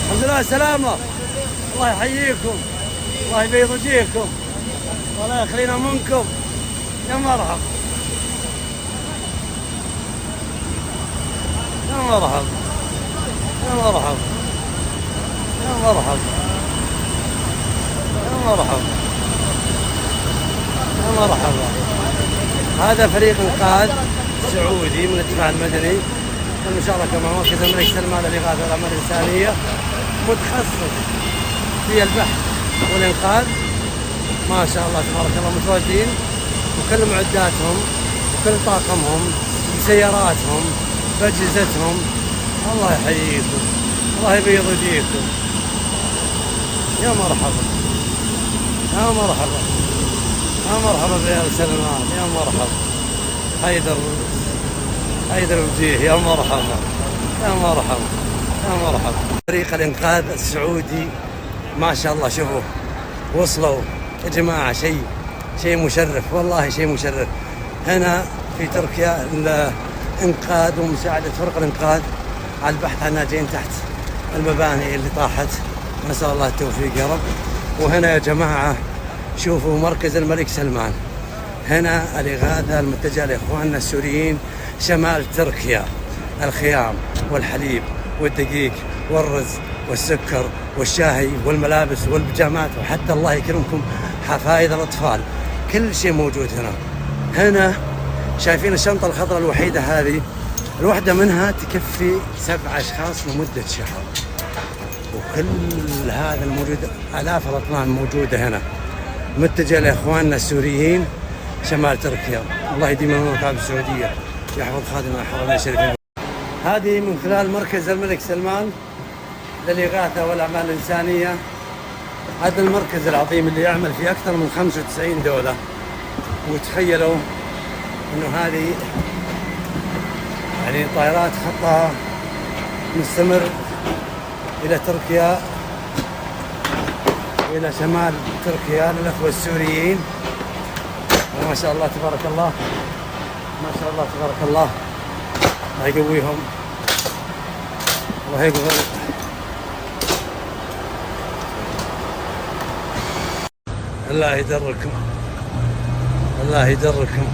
الحمد لله سلامة. الله يحييكم، الله يبيض وجيهكم، الله يخلينا منكم. يا مرحب يا مرحب يا مرحب يا مرحب يا مرحب يا مرحبا. هذا فريق انقاذ سعودي من الدفاع المدني بالمشاركة مع مركز الملك سلمان للإغاثة والأعمال الإنسانية، متخصص في البحث والإنقاذ. ما شاء الله تبارك الله متواجدين وكل معداتهم وكل طاقمهم بسياراتهم بأجهزتهم. الله يحييكم، الله يبيض وجيهكم. يا مرحبا يا مرحبا يا مرحبا بيا سلمان. يا مرحبا حيدر وجيه. يا مرحبا يا مرحبا يا مرحبا. فريق الإنقاذ السعودي ما شاء الله، شوفوا وصلوا يا جماعة. شيء مشرف والله، شيء مشرف. هنا في تركيا الإنقاذ ومساعدة فرق الإنقاذ على البحث عن الناجين تحت المباني اللي طاحت. نسأل الله التوفيق يا رب. وهنا يا جماعة شوفوا مركز الملك سلمان، هنا الإغاثة المتجهة لإخواننا السوريين شمال تركيا. الخيام والحليب والدقيق والرز والسكر والشاهي والملابس والبيجامات، وحتى الله يكرمكم حفايض الأطفال، كل شيء موجود هنا. هنا شايفين الشنطة الخضراء الوحيدة هذه، الواحدة منها تكفي 7 أشخاص لمدة شهر. وكل هذا الموجود، آلاف الأطنان موجودة هنا، متجه لإخواننا السوريين شمال تركيا. الله يديم المملكة السعودية، يحفظ خادم الحرمين الشريفين. هذه من خلال مركز الملك سلمان للإغاثة والأعمال الإنسانية. هذا المركز العظيم اللي يعمل في أكثر من 95 دولة. وتخيلوا إنه هذه يعني طائرات خطها مستمر إلى تركيا وإلى شمال تركيا للأخوة السوريين. وما شاء الله تبارك الله، ما شاء الله تبارك الله. الله يقويهم، الله يقوي. الله يدركم، الله يدركم.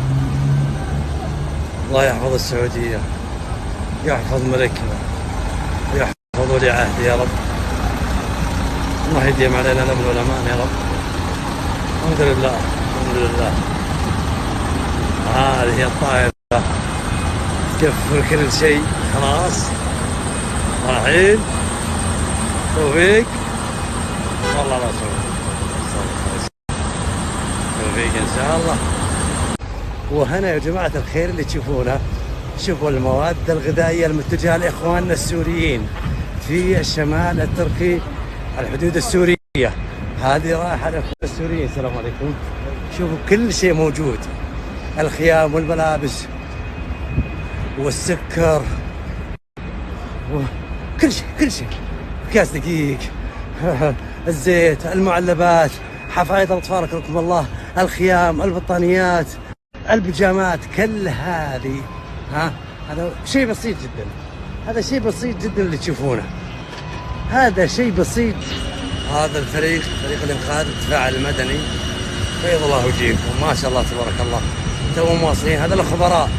الله يحفظ السعودية، يحفظ ملكنا، يحفظ ولي عهده يا رب. الله يديم علينا الأمن والأمان يا رب. الحمد لله الحمد لله. هذه هي الطائرة تكفر كل شيء. خلاص رايحين. توفيق والله لا توفيق ان شاء الله. وهنا يا جماعة الخير اللي تشوفونه، شوفوا المواد الغذائية المتجهة لإخواننا السوريين في الشمال التركي، الحدود السورية. هذه رايحة لإخواننا السوريين. السلام عليكم. شوفوا كل شيء موجود، الخيام والملابس والسكر وكل شيء، كل شيء، أكياس دقيق، الزيت، المعلبات، حفايض الأطفال أكرمكم الله، الخيام، البطانيات، البيجامات، كل هذه. هذا شيء بسيط جدا، هذا شيء بسيط جدا اللي تشوفونه، هذا شيء بسيط. هذا الفريق، فريق الإنقاذ الدفاع المدني، بيض الله وجيهكم. ما شاء الله تبارك الله، تو مواصلين. هذا الخبراء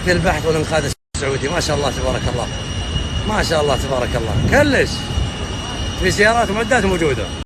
في البحث والإنقاذ السعودي. ما شاء الله تبارك الله، ما شاء الله تبارك الله. كلش في سيارات ومعدات موجودة.